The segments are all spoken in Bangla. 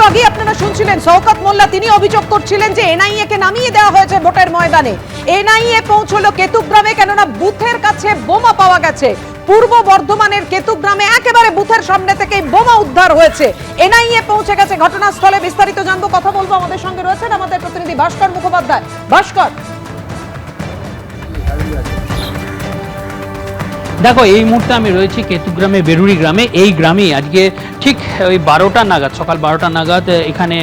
আগে আপনারা শুনছিলেন শওকত মোল্লা, তিনি অভিযোগ করছিলেন যে এনআইএ কে নামিয়ে দেওয়া হয়েছে ভোটের ময়দানে। এনআইএ পৌঁছলো কেতুগ্রামে, কেননা বুথের কাছে বোমা পাওয়া গেছে। পূর্ব বর্ধমানের কেতুগ্রামে একেবারে বুথের সামনে থেকেই বোমা উদ্ধার হয়েছে। এনআইএ পৌঁছে গেছে ঘটনাস্থলে। বিস্তারিত জানবো, কথা বলবো। আমাদের সঙ্গে রয়েছেন আমাদের প্রতিনিধি ভাস্কর মুখোপাধ্যায়। ভাস্কর, দেখো, এই মুহূর্তে আমি রয়েছি কেতুগ্রামে বেরুরি গ্রামে। এই গ্রামেই আজকে ঠিক ওই 12টা নাগাদ, সকাল 12টা নাগাদ এখানে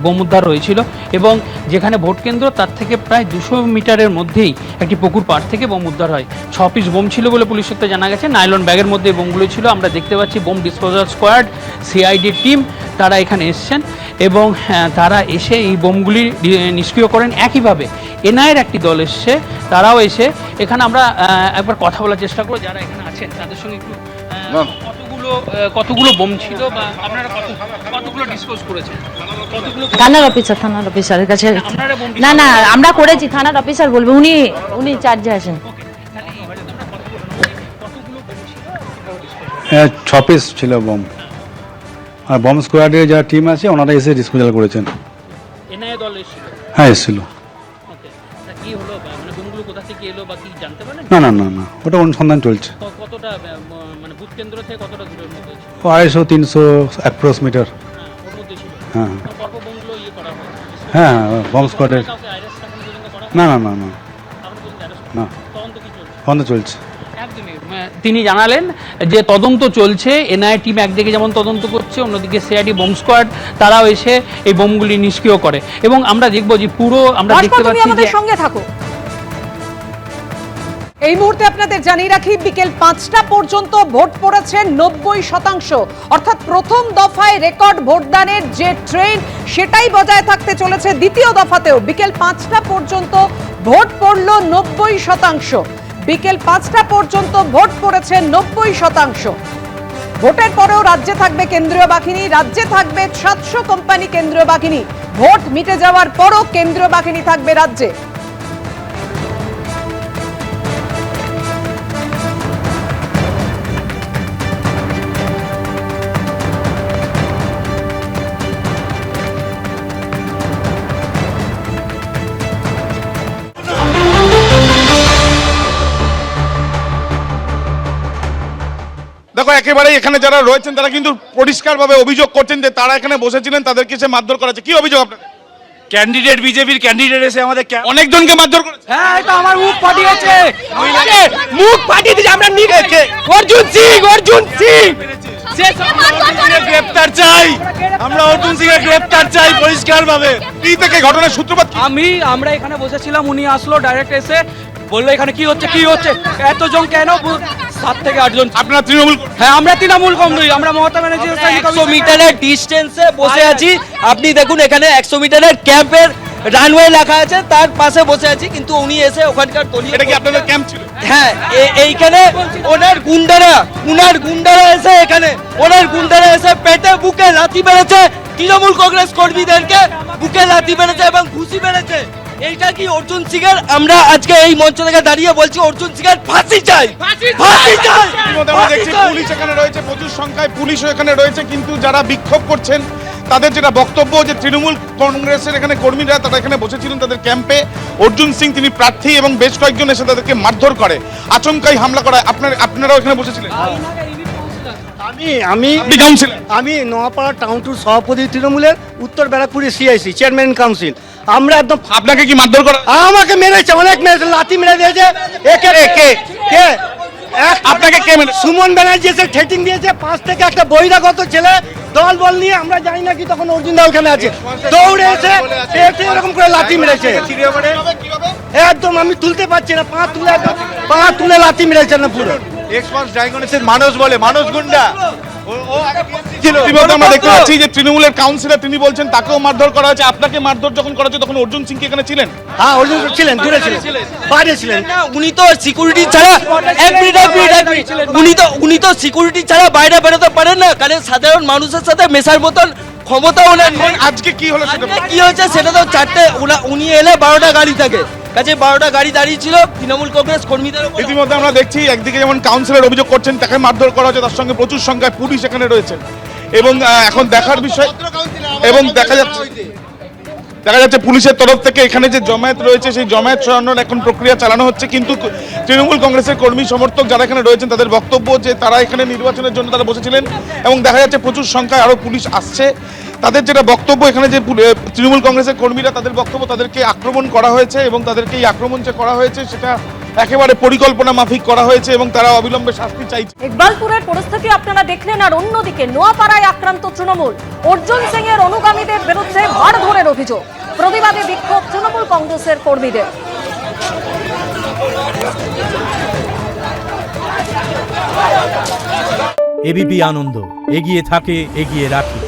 বোম উদ্ধার হয়েছিল এবং যেখানে ভোট কেন্দ্র তার থেকে প্রায় 200 মিটারের মধ্যেই একটি পুকুর পাড় থেকে বোম উদ্ধার হয়। 6 পিস বোম ছিল বলে পুলিশ সূত্রে জানা গেছে। নাইলন ব্যাগের মধ্যে বোমগুলো ছিল। আমরা দেখতে পাচ্ছি bomb disposal squad, CID team তারা এখানে এসছেন এবং তারা এসে এই বোমগুলি নিষ্ক্রিয় করেন। একইভাবে এনআইএর একটি দল এসছে, তারাও এসে এখানে আমরা একবার কথা বলার চেষ্টা করব যারা এখানে আছেন তাদের সঙ্গে একটু। কতগুলো বোম ছিল বা আপনারা কতগুলো ডিসপোজ করেছেন? থানার অফিসারের কাছে না না আমরা করেছি, থানার অফিসার বলবে, উনি চার্জে আছেন। 6 পিস ছিল বোম, আর বম স্কোয়াডের যারা টিম আছে ওনারা এসে ডিসপোজাল করেছেন। এনআইএ দল এসেছিল? হ্যাঁ, এসেছিল। কি হলো, মানে বোমগুলো কোথা থেকে এলো বা কি জানতে পারলেন? না না না না, ওটা অনুসন্ধান চলছে। কতটা মানে বুথ কেন্দ্র থেকে কতটা দূরের মধ্যে ছিল? 250-300 অ্যাপ্রক্স মিটার। ওর মধ্যে ছিল। হ্যাঁ বোমগুলো করা হয়? হ্যাঁ, বম স্কোয়াডের। না না না না না, তদন্ত চলছে। তিনি জানালেন যে তদন্ত চলছে। এনআইএ টিম একদিকে যেমন তদন্ত করছে, অন্যদিকে সিআইডি বোম স্কোয়াড তারাও এসে এই বোমগুলি নিষ্ক্রিয় করে এবং আমরা দেখব যে পুরো আমরা দেখতে পাচ্ছি যে সঙ্গে থাকো। এই মুহূর্তে আপনাদের জানিয়ে রাখি, বিকেল 5টা পর্যন্ত ভোট পড়েছে 90%। অর্থাৎ প্রথম দফায় রেকর্ড ভোটদানের যে ট্রেন্ড সেটাই বজায় থাকতে চলেছে দ্বিতীয় দফাতেও। বিকেল 5টা পর্যন্ত ভোট পড়ল 90%। বিকেল 5টা পর্যন্ত ভোট পড়েছে 90%। ভোটের পরেও রাজ্যে থাকবে কেন্দ্রীয় বাহিনী, রাজ্যে থাকবে 700 কোম্পানি কেন্দ্রীয় বাহিনী। ভোট মিটে যাওয়ার পরও কেন্দ্রীয় বাহিনী থাকবে রাজ্যে। দেখো, একেবারে এখানে যারা রয়েছেন তারা কিন্তু পরিষ্কারভাবে অভিযোগ করছেন যে তারা এখানে বসেছিলেন, তাদেরকে সে মারধর করেছে। কি অভিযোগ আপনাদের? ক্যান্ডিডেট, বিজেপির ক্যান্ডিডেট এসে আমাদের অনেকজনকে মারধর করেছে। হ্যাঁ, এটা আমার মুখ ফাটিয়েছে, মুখ ফাটিয়ে দিয়েছে। আমরা অর্জুন সিং গ্রেপ্তার চাই, আমরা অর্জুন সিং এর গ্রেপ্তার চাই পরিষ্কারভাবে। কি থেকে ঘটনার সূত্রপাত? আমরা এখানে বসেছিলাম, উনি আসলো ডাইরেক্ট এসে বললো এখানে কি হচ্ছে এতজন কেন? 7 থেকে 8 জন। আপনারা তৃণমূল? হ্যাঁ, আমরা তৃণমূল কংগ্রেস, আমরা মমতা ব্যানার্জি। 100 মিটারের ডিস্টেন্সে বসে আছি। আপনি দেখুন এখানে 100 মিটারের ক্যাম্পের রানওয়ে লেখা আছে, তার পাশে বসে আছি, কিন্তু উনি এসে ওখানকার দলীয়। এটা কি আপনাদের ক্যাম্প ছিল? হ্যাঁ, এইখানে ওনার গুন্ডারা এসে এখানে পেটে বুকে লাথি মেরেছে, তৃণমূল কংগ্রেস কর্মীদেরকে বুকে লাথি মেরেছে এবং ঘুষি মেরেছে। এইটা কি অর্জুন সিং এর? আমরা আজকে এই মঞ্চ থেকে দাঁড়িয়ে বলছি অর্জুন সিং এর ফাঁসি চাই, ফাঁসি চাই। আমরা দেখছি পুলিশ এখানে রয়েছে, প্রচুর সংখ্যায় পুলিশও এখানে রয়েছে, কিন্তু যারা বিক্ষোভ করছেন তাদের যেটা বক্তব্য যে তৃণমূল কংগ্রেসের এখানে কর্মীরা তারা এখানে বসেছিলেন তাদের ক্যাম্পে। অর্জুন সিং তিনি প্রার্থী এবং বেশ কয়েকজন এসে তাদেরকে মারধর করে, আচমকাই হামলা করা। আপনারাও এখানে বসেছিলেন? আমি নোয়াপাড়া টাউন টু সভাপতি তৃণমূলের, উত্তর ব্যারাকপুরের সিআইসি চেয়ারম্যান কাউন্সিল। আমরা একদম। আপনাকে কি মারধর করা? আমাকে মেরেছে, অনেক মেরেছে, লাথি মেরে দিয়েছে। আপনাকে কে মেরেছে? সুমন ব্যানার্জি এসে ঠেটিং দিয়েছে। 5 থেকে একটা বহিরাগত ছেলে দল বল নিয়ে, আমরা জানি না কি, তখন অর্জুন দা ওখানে আছে, দৌড়ে এসে পেটে এরকম করে লাথি মেরেছে। একদম আমি তুলতে পারছি না, পা তুলে লাথি মেরেছে না পুরো। মানুষ বলে, মানুষ গুন্ডা। আমরা দেখতে পাচ্ছি যে তৃণমূলের কাউন্সিলর তিনি বলছেন তাকেও মারধর করা হয়েছে। আপনাকে মারধর যখন করা হয়েছে তখন অর্জুন সিং কি এখানে ছিলেন? হ্যাঁ, অর্জুন ছিলেন, দূরে ছিলেন, বাইরে ছিলেন। উনি তো সিকিউরিটি ছাড়া উনি তো সিকিউরিটি ছাড়া বাইরে বেরোতে পারেন না, কারণ সাধারণ মানুষের সাথে মেশার মতন ক্ষমতা ওনার। আজকে কি হলো সেটা? কি হয়েছে সেটা তো 4টে, উনি এলে 12টা গাড়ি থাকে, কাছে 12টা গাড়ি দাঁড়িয়ে ছিল তৃণমূল কংগ্রেস কর্মীদের। ইতিমধ্যে আমরা দেখছি একদিকে যেমন কাউন্সিলর অভিযোগ করছেন তাকে মারধর করা হচ্ছে, তার সঙ্গে প্রচুর সংখ্যায় পুলিশ এখানে রয়েছে এবং এখন দেখার বিষয় এবং দেখা যাচ্ছে পুলিশের তরফ থেকে এখানে যে জমায়েত রয়েছে সেই জমায়েত সরানোর এখন প্রক্রিয়া চালানো হচ্ছে, কিন্তু তৃণমূল কংগ্রেসের কর্মী সমর্থক যারা এখানে রয়েছেন তাদের বক্তব্য যে তারা এখানে নির্বাচনের জন্য তারা বসেছিলেন এবং দেখা যাচ্ছে প্রচুর সংখ্যায় আরো পুলিশ আসছে। তাদের যেটা বক্তব্য, এখানে যে তৃণমূল কংগ্রেসের কর্মীরা তাদের বক্তব্য, তাদেরকে আক্রমণ করা হয়েছে এবং তাদেরকে এই আক্রমণ যে করা হয়েছে সেটা একেবারে পরিকল্পনা মাফিক করা হয়েছে এবং তারা অবিলম্বে শাস্তি চাইছে। ইকবালপুরের পরিস্থিতি আপনারা দেখলেন, আর অন্যদিকে নোয়াপাড়ায় আক্রান্ত তৃণমূল, অর্জুন সিং এর অনুগামীদের বিরুদ্ধে মারধরের অভিযোগ, প্রতিবাদে বিক্ষোভ তৃণমূল কংগ্রেসের কর্মীদের। এবিপি আনন্দ, এগিয়ে থাকে, এগিয়ে রাখে।